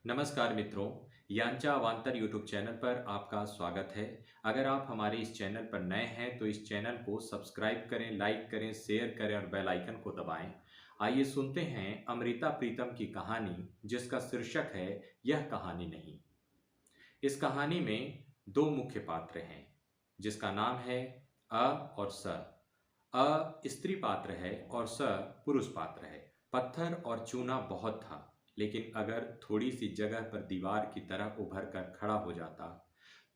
नमस्कार मित्रों, यांचा अवान्तर यूट्यूब चैनल पर आपका स्वागत है। अगर आप हमारे इस चैनल पर नए हैं तो इस चैनल को सब्सक्राइब करें, लाइक करें, शेयर करें और बेल आइकन को दबाएं। आइए सुनते हैं अमृता प्रीतम की कहानी, जिसका शीर्षक है यह कहानी नहीं। इस कहानी में दो मुख्य पात्र हैं, जिसका नाम है अ और स। अ स्त्री पात्र है और स पुरुष पात्र है। पत्थर और चूना बहुत था, लेकिन अगर थोड़ी सी जगह पर दीवार की तरह उभर कर खड़ा हो जाता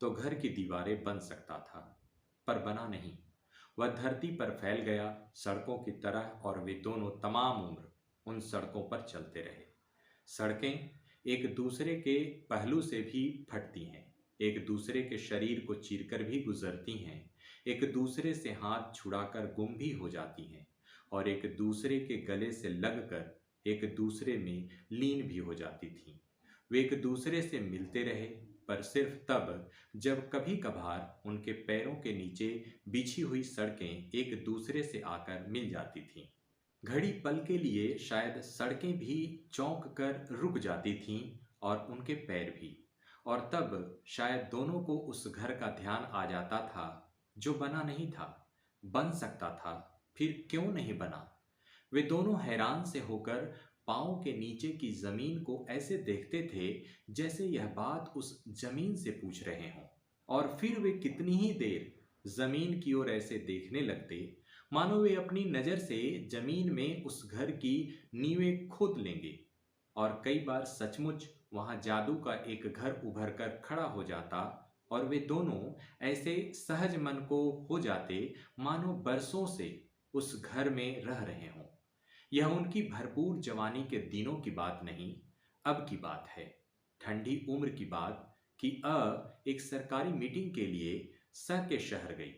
तो घर की दीवारें बन सकता था, पर बना नहीं। वह धरती पर फैल गया सड़कों की तरह, और वे दोनों तमाम उम्र उन सड़कों पर चलते रहे। सड़कें एक दूसरे के पहलू से भी फटती हैं, एक दूसरे के शरीर को चीरकर भी गुजरती हैं, एक दूसरे से हाथ छुड़ाकर गुम भी हो जाती हैं, और एक दूसरे के गले से लगकर एक दूसरे में लीन भी हो जाती थीं। वे एक दूसरे से मिलते रहे, पर सिर्फ तब जब कभी कभार उनके पैरों के नीचे बिछी हुई सड़कें एक दूसरे से आकर मिल जाती थीं। घड़ी पल के लिए शायद सड़कें भी चौंक कर रुक जाती थीं, और उनके पैर भी। और तब शायद दोनों को उस घर का ध्यान आ जाता था जो बना नहीं था। बन सकता था, फिर क्यों नहीं बना। वे दोनों हैरान से होकर पाँव के नीचे की जमीन को ऐसे देखते थे जैसे यह बात उस जमीन से पूछ रहे हों। और फिर वे कितनी ही देर जमीन की ओर ऐसे देखने लगते, मानो वे अपनी नजर से जमीन में उस घर की नींवें खोद लेंगे। और कई बार सचमुच वहां जादू का एक घर उभर कर खड़ा हो जाता, और वे दोनों ऐसे सहज मन को हो जाते मानो बरसों से उस घर में रह रहे हों। यह उनकी भरपूर जवानी के दिनों की बात नहीं, अब की बात है। ठंडी उम्र की बात कि एक सरकारी मीटिंग के लिए स के शहर गई।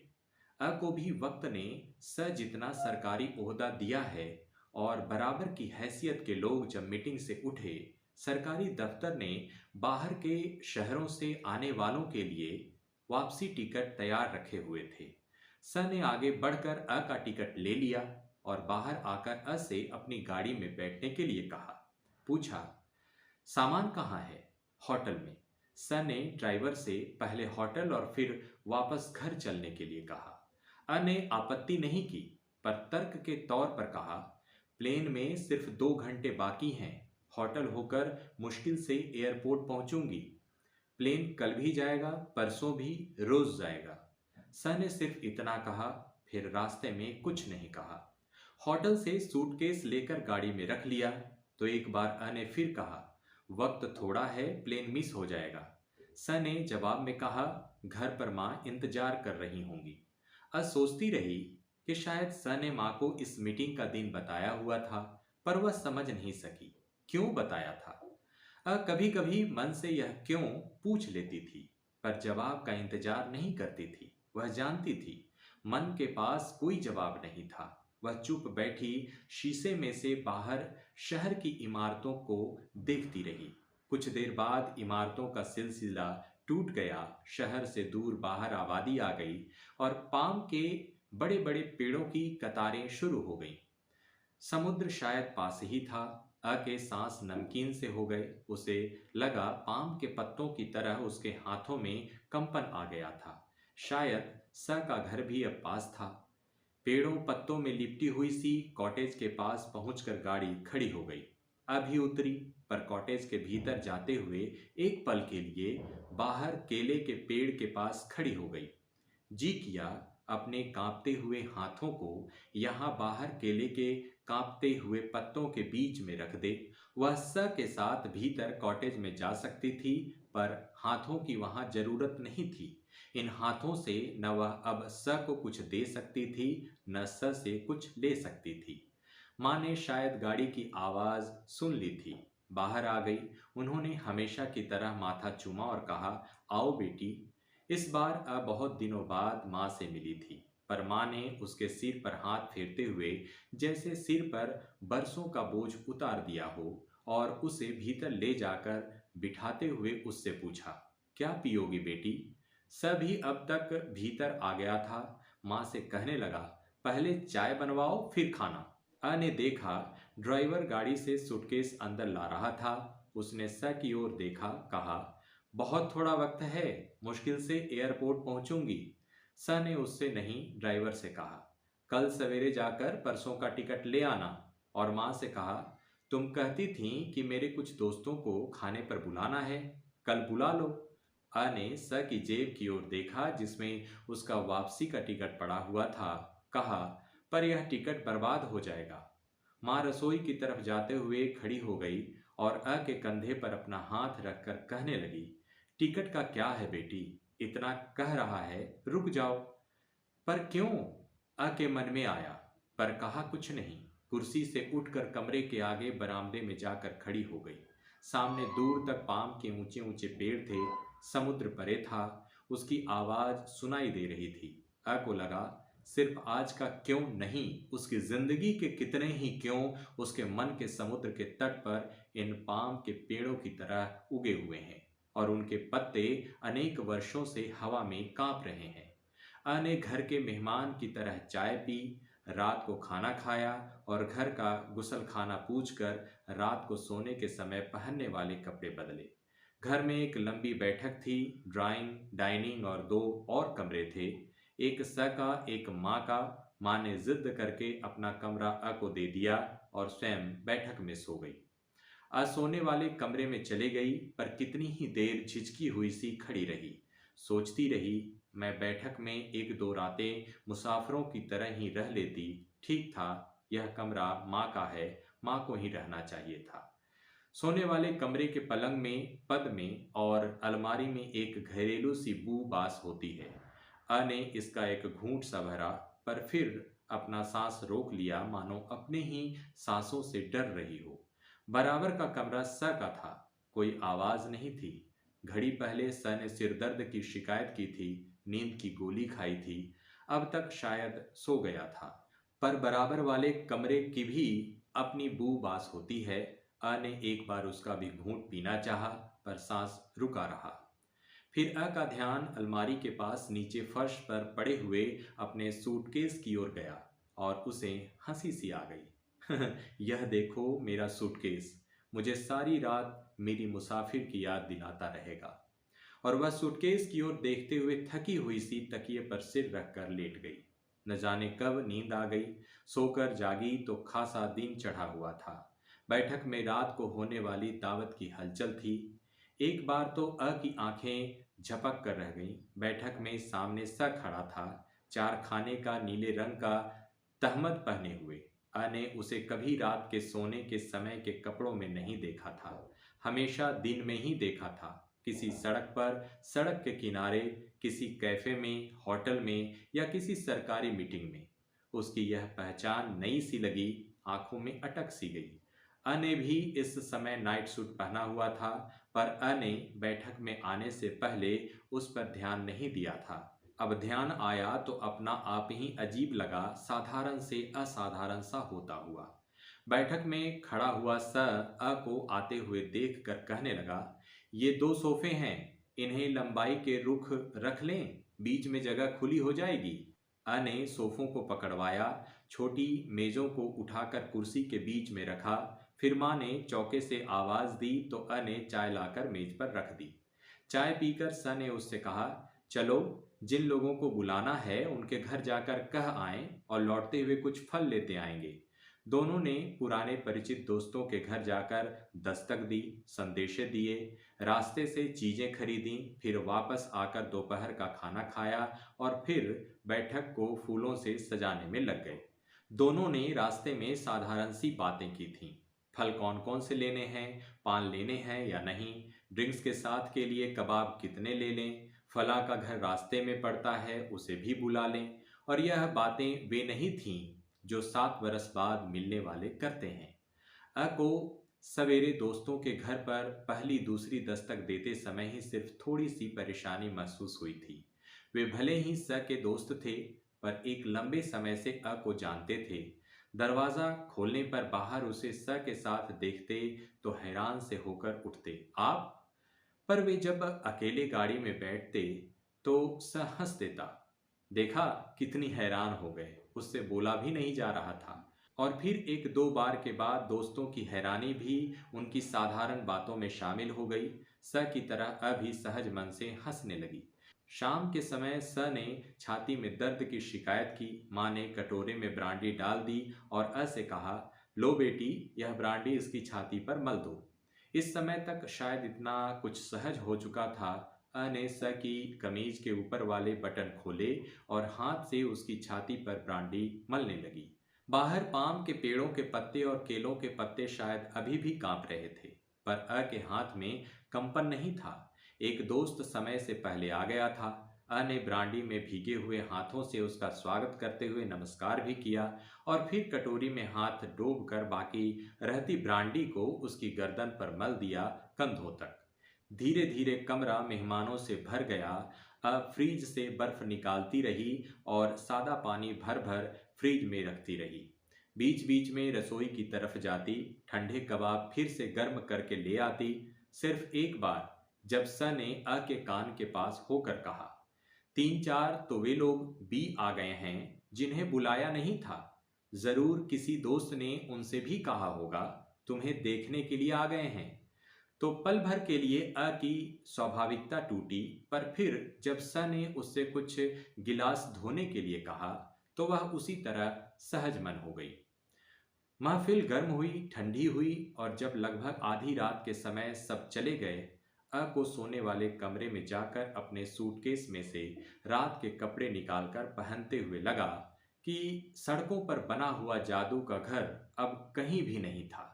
को भी वक्त ने स जितना सरकारी ओहदा दिया है, और बराबर की हैसियत के लोग जब मीटिंग से उठे, सरकारी दफ्तर ने बाहर के शहरों से आने वालों के लिए वापसी टिकट तैयार रखे हुए थे। स ने आगे बढ़कर का टिकट ले लिया और बाहर आकर से अपनी गाड़ी में बैठने के लिए कहा। पूछा, सामान कहाँ है? होटल में। स ने ड्राइवर से पहले होटल और फिर वापस घर चलने के लिए कहा। ने आपत्ति नहीं की, पर तर्क के तौर पर कहा, प्लेन में सिर्फ 2 घंटे बाकी हैं। होटल होकर मुश्किल से एयरपोर्ट पहुंचूंगी। प्लेन कल भी जाएगा, परसों भी, रोज जाएगा। स ने सिर्फ इतना कहा, फिर रास्ते में कुछ नहीं कहा। होटल से सूटकेस लेकर गाड़ी में रख लिया तो एक बार ने फिर कहा, वक्त थोड़ा है, प्लेन मिस हो जाएगा। स ने जवाब में कहा, घर पर माँ इंतजार कर रही होंगी। सोचती रही कि शायद स ने माँ को इस मीटिंग का दिन बताया हुआ था, पर वह समझ नहीं सकी क्यों बताया था। कभी कभी मन से यह क्यों पूछ लेती थी, पर जवाब का इंतजार नहीं करती थी। वह जानती थी मन के पास कोई जवाब नहीं था। वह चुप बैठी शीशे में से बाहर शहर की इमारतों को देखती रही। कुछ देर बाद इमारतों का सिलसिला टूट गया, शहर से दूर बाहर आबादी आ गई, और पाम के बड़े बड़े पेड़ों की कतारें शुरू हो गईं। समुद्र शायद पास ही था। के सांस नमकीन से हो गए। उसे लगा पाम के पत्तों की तरह उसके हाथों में कंपन आ गया था। शायद स का घर भी अब पास था। पेड़ों पत्तों में लिपटी हुई सी कॉटेज के पास पहुंचकर गाड़ी खड़ी हो गई। अभी उतरी, पर कॉटेज के भीतर जाते हुए एक पल के लिए बाहर केले के पेड़ के पास खड़ी हो गई। जी किया अपने कांपते हुए हाथों को यहाँ बाहर केले के कांपते हुए पत्तों के बीच में रख दे। वह स के साथ भीतर कॉटेज में जा सकती थी, पर हाथों की वहां जरूरत नहीं थी। इन हाथों से न वह अब स को कुछ दे सकती थी, न स से कुछ ले सकती थी। माँ ने शायद गाड़ी की आवाज सुन ली थी, बाहर आ गई। उन्होंने हमेशा की तरह माथा चूमा और कहा, आओ बेटी। इस बार बहुत दिनों बाद माँ से मिली थी, पर माँ ने उसके सिर पर हाथ फेरते हुए जैसे सिर पर बरसों का बोझ उतार दिया हो, और उसे भीतर ले जाकर बिठाते हुए उससे पूछा, क्या पियोगी बेटी? सभी अब तक भीतर आ गया था। माँ से कहने लगा, पहले चाय बनवाओ फिर खाना। ने देखा ड्राइवर गाड़ी से सूटकेस अंदर ला रहा था। उसने स की ओर देखा, कहा, बहुत थोड़ा वक्त है, मुश्किल से एयरपोर्ट पहुंचूंगी। स ने उससे नहीं, ड्राइवर से कहा, कल सवेरे जाकर परसों का टिकट ले आना। और माँ से कहा, तुम कहती थी कि मेरे कुछ दोस्तों को खाने पर बुलाना है, कल बुला लो। अ ने स की जेब की ओर देखा जिसमें उसका वापसी का टिकट पड़ा हुआ था। कहा, पर यह टिकट बर्बाद हो जाएगा। माँ रसोई की तरफ जाते हुए खड़ी हो गई और अ के कंधे पर अपना हाथ रखकर कहने लगी, टिकट का क्या है बेटी, इतना कह रहा है, रुक जाओ। पर क्यों? अ के मन में आया, पर कहा कुछ नहीं। कुर्सी से उठकर कमरे के आगे बरामदे में जाकर खड़ी हो गई। सामने दूर तक पाम के ऊंचे ऊंचे पेड़ थे, समुद्र परे था, उसकी आवाज सुनाई दे रही थी। अ को लगा, सिर्फ आज का क्यों नहीं, उसकी जिंदगी के कितने ही क्यों उसके मन के समुद्र के तट पर इन पाम के पेड़ों की तरह उगे हुए हैं और उनके पत्ते अनेक वर्षों से हवा में कांप रहे हैं। अ ने घर के मेहमान की तरह चाय पी, रात को खाना खाया और घर का गुसल खाना पूछकर रात को सोने के समय पहनने वाले कपड़े बदले। घर में एक लंबी बैठक थी, ड्राइंग, डाइनिंग और दो और कमरे थे, एक स का, एक माँ का। माँ ने जिद करके अपना कमरा अ को दे दिया और स्वयं बैठक में सो गई। अ सोने वाले कमरे में चली गई, पर कितनी ही देर झिझकी हुई सी खड़ी रही। सोचती रही, मैं बैठक में एक दो रातें मुसाफिरों की तरह ही रह लेती, ठीक था। यह कमरा माँ का है, माँ को ही रहना चाहिए था। सोने वाले कमरे के पलंग में, पद में और अलमारी में एक घरेलू सी बू बास होती है। अ ने इसका एक घूंट सा भरा, पर फिर अपना सांस रोक लिया, मानो अपने ही सांसों से डर रही हो। बराबर का कमरा स का था, कोई आवाज नहीं थी। घड़ी पहले स ने सिरदर्द की शिकायत की थी, नींद की गोली खाई थी, अब तक शायद सो गया था। पर बराबर वाले कमरे की भी अपनी बू बास होती है। अ ने एक बार उसका भी घूंट पीना चाहा, पर सांस रुका रहा। फिर अ का ध्यान अलमारी के पास नीचे फर्श पर पड़े हुए अपने सूटकेस की ओर गया और उसे हंसी सी आ गई। यह देखो मेरा सूटकेस, मुझे सारी रात मेरी मुसाफिर की याद दिलाता रहेगा। और वह सूटकेस की ओर देखते हुए थकी हुई सी तकिए पर सिर रखकर लेट गई। न जाने कब नींद आ गई। सोकर जागी तो खासा दिन चढ़ा हुआ था। बैठक में रात को होने वाली दावत की हलचल थी। एक बार तो अ की आंखें झपक कर रह गईं। बैठक में सामने स खड़ा था, चार खाने का, नीले रंग का तहमद पहने हुए। अ ने उसे कभी रात के सोने के समय के कपड़ों में नहीं देखा था, हमेशा दिन में ही देखा था। किसी सड़क पर, सड़क के किनारे, किसी कैफे में, होटल में या किसी सरकारी मीटिंग में। उसकी यह पहचान नई सी लगी, आंखों में अटक सी गई। अ ने भी इस समय नाइट सूट पहना हुआ था, पर अ ने बैठक में आने से पहले उस पर ध्यान नहीं दिया था। अब ध्यान आया तो अपना आप ही अजीब लगा, साधारण से असाधारण सा होता हुआ। बैठक में खड़ा हुआ स अ को आते हुए देख कर कहने लगा, ये दो सोफे हैं, इन्हें लंबाई के रुख रख लें, बीच में जगह खुली हो जाएगी। अ ने सोफों को पकड़वाया, छोटी मेजों को उठाकर कुर्सी के बीच में रखा। फिर माँ ने चौके से आवाज दी तो अ ने चाय लाकर मेज पर रख दी। चाय पीकर स ने उससे कहा, चलो, जिन लोगों को बुलाना है उनके घर जाकर कह आएं और लौटते हुए कुछ फल लेते आएंगे। दोनों ने पुराने परिचित दोस्तों के घर जाकर दस्तक दी, संदेशे दिए, रास्ते से चीजें खरीदी, फिर वापस आकर दोपहर का खाना खाया और फिर बैठक को फूलों से सजाने में लग गए। दोनों ने रास्ते में साधारण सी बातें की थीं। फल कौन कौन से लेने हैं, पान लेने हैं या नहीं, ड्रिंक्स के साथ के लिए कबाब कितने ले लें, फला का घर रास्ते में पड़ता है, उसे भी बुला लें। और यह बातें वे नहीं थीं जो 7 बरस बाद मिलने वाले करते हैं। अ को सवेरे दोस्तों के घर पर पहली दूसरी दस्तक देते समय ही सिर्फ थोड़ी सी परेशानी महसूस हुई थी। वे भले ही स के दोस्त थे, पर एक लंबे समय से अ को जानते थे। दरवाजा खोलने पर बाहर उसे स के साथ देखते तो हैरान से होकर उठते, आप? पर वे जब अकेले गाड़ी में बैठते तो स हंस देता। देखा, कितनी हैरान हो गए, उससे बोला भी नहीं जा रहा था। और फिर एक दो बार के बाद दोस्तों की हैरानी भी उनकी साधारण बातों में शामिल हो गई। स की तरह अ भी सहज मन से हंसने लगी। शाम के समय स ने छाती में दर्द की शिकायत की। माँ ने कटोरे में ब्रांडी डाल दी और अ से कहा, लो बेटी, यह ब्रांडी इसकी छाती पर मल दो। इस समय तक शायद इतना कुछ सहज हो चुका था। अ ने स की कमीज के ऊपर वाले बटन खोले और हाथ से उसकी छाती पर ब्रांडी मलने लगी। बाहर पाम के पेड़ों के पत्ते और केलों के पत्ते शायद अभी भी कांप रहे थे, पर अ के हाथ में कंपन नहीं था। एक दोस्त समय से पहले आ गया था। अ ने ब्रांडी में भीगे हुए हाथों से उसका स्वागत करते हुए नमस्कार भी किया और फिर कटोरी में हाथ डोबकर बाकी रहती ब्रांडी को उसकी गर्दन पर मल दिया, कंधों तक। धीरे धीरे कमरा मेहमानों से भर गया। फ्रिज से बर्फ निकालती रही और सादा पानी भर भर फ्रिज में रखती रही। बीच बीच में रसोई की तरफ जाती, ठंडे कबाब फिर से गर्म करके ले आती। सिर्फ एक बार जब स ने अ के कान के पास होकर कहा, 3-4 तो वे लोग भी आ गए हैं जिन्हें बुलाया नहीं था। जरूर किसी दोस्त ने उनसे भी कहा होगा, तुम्हें देखने के लिए आ गए हैं। तो पल भर के लिए अ की स्वाभाविकता टूटी, पर फिर जब स ने उससे कुछ गिलास धोने के लिए कहा तो वह उसी तरह सहज मन हो गई। महफिल गर्म हुई, ठंडी हुई और जब लगभग आधी रात के समय सब चले गए, अ को सोने वाले कमरे में जाकर अपने सूटकेस में से रात के कपड़े निकालकर पहनते हुए लगा कि सड़कों पर बना हुआ जादू का घर अब कहीं भी नहीं था।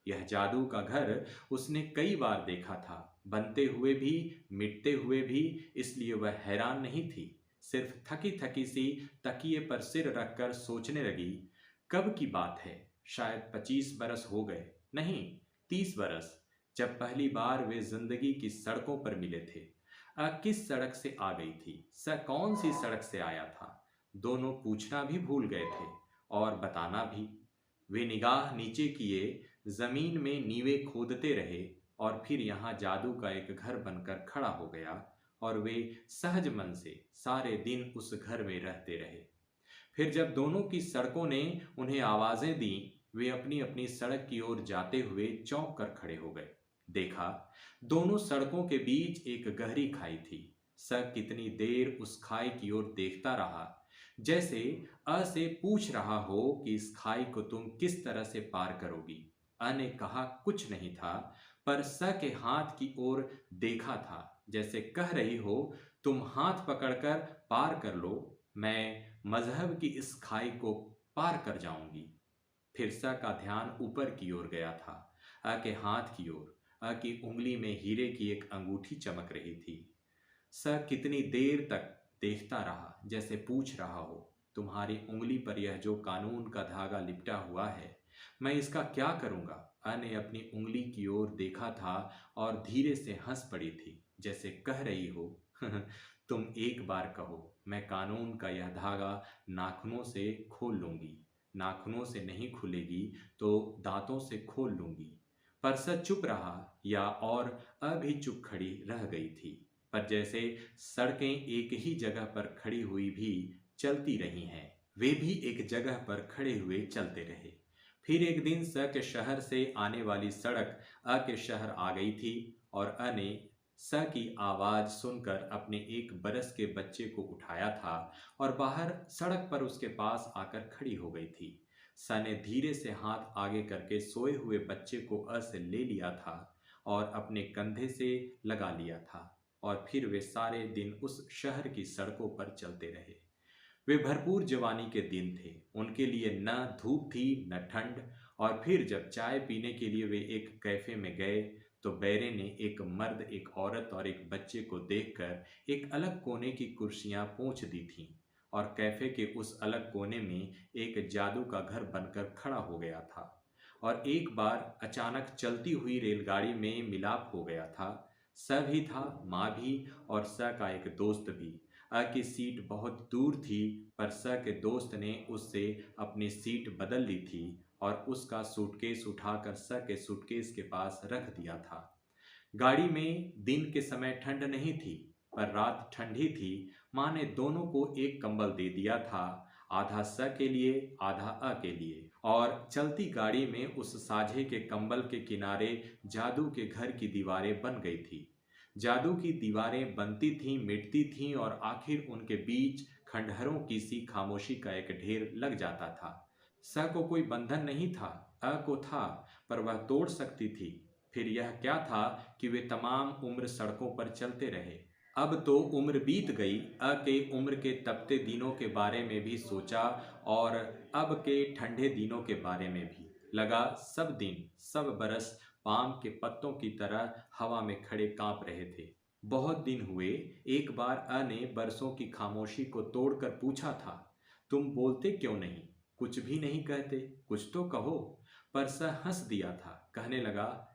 यह जादू का घर उसने कई बार देखा था, बनते हुए भी, मिटते हुए भी, इसलिए वह हैरान नहीं थी। सिर्फ थकी थकी सी तकिए पर सिर रखकर सोचने लगी, कब की बात है, शायद 25 बरस हो गए, नहीं 30 बरस, जब पहली बार वे जिंदगी की सड़कों पर मिले थे। किस सड़क से आ गई थी, कौन सी सड़क से आया था, दोनों पूछना भी भूल गए थे और बताना भी। वे निगाह नीचे किए, जमीन में नींवें खोदते रहे और फिर यहाँ जादू का एक घर बनकर खड़ा हो गया और वे सहज मन से सारे दिन उस घर में रहते रहे। फिर जब दोनों की सड़कों ने उन्हें आवाजें दी, वे अपनी अपनी सड़क की ओर जाते हुए चौंक कर खड़े हो गए। देखा, दोनों सड़कों के बीच एक गहरी खाई थी। स कितनी देर उस खाई की ओर देखता रहा, जैसे अ से पूछ रहा हो कि इस खाई को तुम किस तरह से पार करोगी। अ ने कहा कुछ नहीं था, पर स के हाथ की ओर देखा था, जैसे कह रही हो, तुम हाथ पकड़कर पार कर लो, मैं मजहब की इस खाई को पार कर जाऊंगी। फिर स का ध्यान ऊपर की ओर गया था, अ के हाथ की ओर। अ की उंगली में हीरे की एक अंगूठी चमक रही थी। स कितनी देर तक देखता रहा, जैसे पूछ रहा हो, तुम्हारी उंगली पर यह जो कानून का धागा लिपटा हुआ है, मैं इसका क्या करूंगा। अ ने अपनी उंगली की ओर देखा था और धीरे से हंस पड़ी थी, जैसे कह रही हो, तुम एक बार कहो, मैं कानून का यह धागा नाखूनों से खोल लूंगी। नाखूनों से नहीं खुलेगी तो दांतों से खोल लूंगी। पर सच चुप रहा, या और अभी चुप खड़ी रह गई थी, पर जैसे सड़कें एक ही जगह पर खड़ी हुई भी चलती रही हैं, वे भी एक जगह पर खड़े हुए चलते रहे। फिर एक दिन स के शहर से आने वाली सड़क अ के शहर आ गई थी और अ ने स की आवाज सुनकर अपने 1 बरस के बच्चे को उठाया था और बाहर सड़क पर उसके पास आकर खड़ी हो गई थी। स ने धीरे से हाथ आगे करके सोए हुए बच्चे को अ से ले लिया था और अपने कंधे से लगा लिया था और फिर वे सारे दिन उस शहर की सड़कों पर चलते रहे। वे भरपूर जवानी के दिन थे, उनके लिए न धूप थी न ठंड। और फिर जब चाय पीने के लिए वे एक कैफे में गए तो बैरे ने एक मर्द, एक औरत और एक बच्चे को देखकर एक अलग कोने की कुर्सियां पोंछ दी थीं और कैफे के उस अलग कोने में एक जादू का घर बनकर खड़ा हो गया था। और एक बार अचानक चलती हुई रेलगाड़ी में मिलाप हो गया था। स भी था, माँ भी और स का एक दोस्त भी। अ की सीट बहुत दूर थी, पर स के दोस्त ने उससे अपनी सीट बदल ली थी और उसका सूटकेस उठाकर स के सूटकेस के पास रख दिया था। गाड़ी में दिन के समय ठंड नहीं थी, पर रात ठंडी थी। माँ ने दोनों को एक कंबल दे दिया था, आधा स के लिए, आधा अ के लिए। और चलती गाड़ी में उस साझे के कंबल के किनारे जादू के घर की दीवारें बन गई थी। जादू की दीवारें बनती थीं, मिटती थीं और आखिर उनके बीच खंडहरों की सी खामोशी का एक ढेर लग जाता था। स को कोई बंधन नहीं था, अ को था, पर वह तोड़ सकती थी। फिर यह क्या था कि वे तमाम उम्र सड़कों पर चलते रहे। अब तो उम्र बीत गई, अ के उम्र के तपते दिनों के बारे में भी सोचा और अब के ठंडे दिनों के बारे में भी। लगा सब दिन, सब बरस पाम के पत्तों की तरह हवा में खड़े कांप रहे थे। बहुत दिन हुए। एक बार अ ने बरसों की खामोशी को तोड़कर पूछा था, तुम बोलते क्यों नहीं? कुछ भी नहीं कहते, कुछ तो कहो। पर स हंस दिया था, कहने लगा,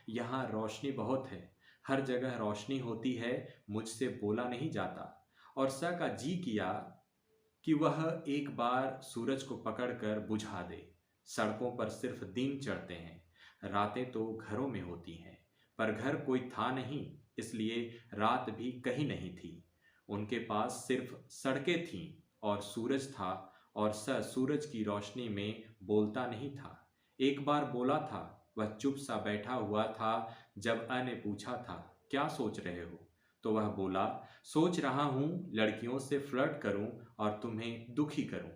यहाँ रोशनी बहुत है, हर जगह रोशनी होती है, मुझसे बोला नहीं जाता। और स का जी किया कि वह एक बार सूरज को पकड़कर बुझा दे। सड़कों पर सिर्फ दिन चढ़ते हैं, रातें तो घरों में होती हैं। पर घर कोई था नहीं, इसलिए रात भी कहीं नहीं थी। उनके पास सिर्फ सड़कें थीं और सूरज था, और सूरज की रोशनी में बोलता नहीं था। एक बार बोला था, वह चुप सा बैठा हुआ था। जब अ ने पूछा था, क्या सोच रहे हो? तो वह बोला, सोच रहा हूँ लड़कियों से फ्लर्ट करूँ और तुम्हें दुखी करूँ।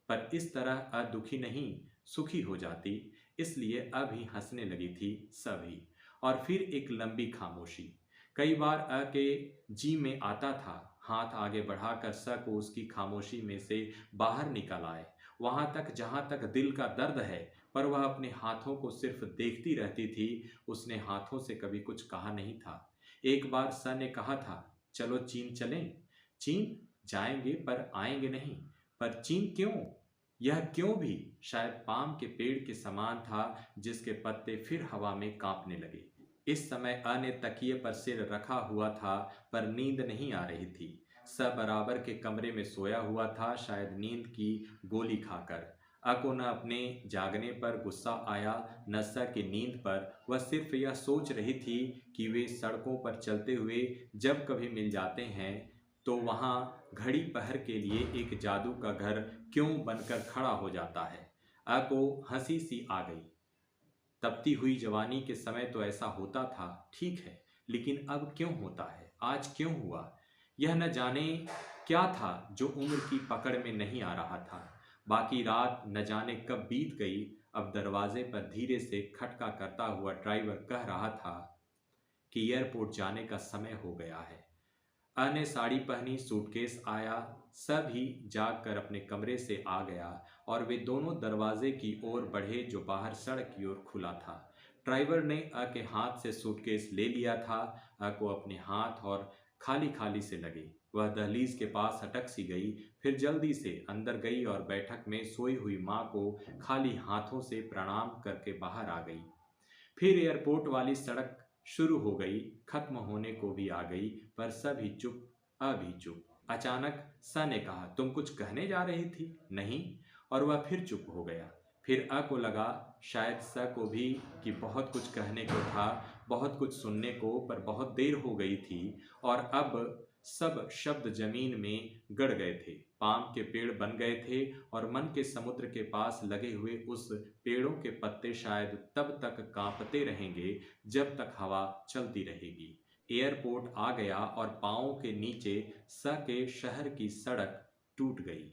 पर इस तरह अ दुखी नहीं, सुखी हो जाती। इसलिए अ भी हंसने लगी थी सभी। और फिर एक लंबी खामोशी। कई बार अ के जी में आता था हाथ आगे बढ़ाकर स को उसकी खामोशी में से बाहर निकल आए, वहां तक जहां तक दिल का दर्द है। पर वह अपने हाथों को सिर्फ देखती रहती थी, उसने हाथों से कभी कुछ कहा नहीं था। एक बार स ने कहा था, चलो चीन चलें। चीन जाएंगे पर आएंगे नहीं। पर चीन क्यों? यह क्यों भी शायद पाम के पेड़ के समान था, जिसके पत्ते फिर हवा में कांपने लगे। इस समय अ ने तकिए पर सिर रखा हुआ था, पर नींद नहीं आ रही थी। स बराबर के कमरे में सोया हुआ था, शायद नींद की गोली खाकर। अ को न अपने जागने पर गुस्सा आया, न स की नींद पर। वह सिर्फ यह सोच रही थी कि वे सड़कों पर चलते हुए जब कभी मिल जाते हैं, तो वहाँ घड़ी पहर के लिए एक जादू का घर क्यों बनकर खड़ा हो जाता है। अ को हंसी सी आ गई। तपती हुई जवानी के समय तो ऐसा होता था, ठीक है, लेकिन अब क्यों होता है? आज क्यों हुआ? यह न जाने क्या था जो उम्र की पकड़ में नहीं आ रहा था। बाकी रात न जाने कब बीत गई। अब दरवाजे पर धीरे से खटका करता हुआ ड्राइवर कह रहा था कि एयरपोर्ट जाने का समय हो गया है। अ ने साड़ी पहनी, सूटकेस आया, सभी जाग कर अपने कमरे से आ गया और वे दोनों दरवाजे की ओर बढ़े जो बाहर सड़क की ओर खुला था। ड्राइवर ने अ के हाथ से सूटकेस ले लिया था। अ को अपने हाथ और खाली खाली से लगे। वह दहलीज के पास अटक सी गई, फिर जल्दी से अंदर गई और बैठक में सोई हुई माँ को खाली हाथों से प्रणाम करके बाहर आ गई। फिर एयरपोर्ट वाली सड़क शुरू हो गई, खत्म होने को भी आ गई, पर सभी चुप, अभी चुप। अचानक स ने कहा, तुम कुछ कहने जा रही थी? नहीं। और वह फिर चुप हो गया। फिर अ को लगा शायद स को भी कि बहुत कुछ कहने को था, बहुत कुछ सुनने को, पर बहुत देर हो गई थी और अब सब शब्द जमीन में गड़ गए थे, पाम के पेड़ बन गए थे और मन के समुद्र के पास लगे हुए उस पेड़ों के पत्ते शायद तब तक कांपते रहेंगे जब तक हवा चलती रहेगी। एयरपोर्ट आ गया और पांवों के नीचे स के शहर की सड़क टूट गई।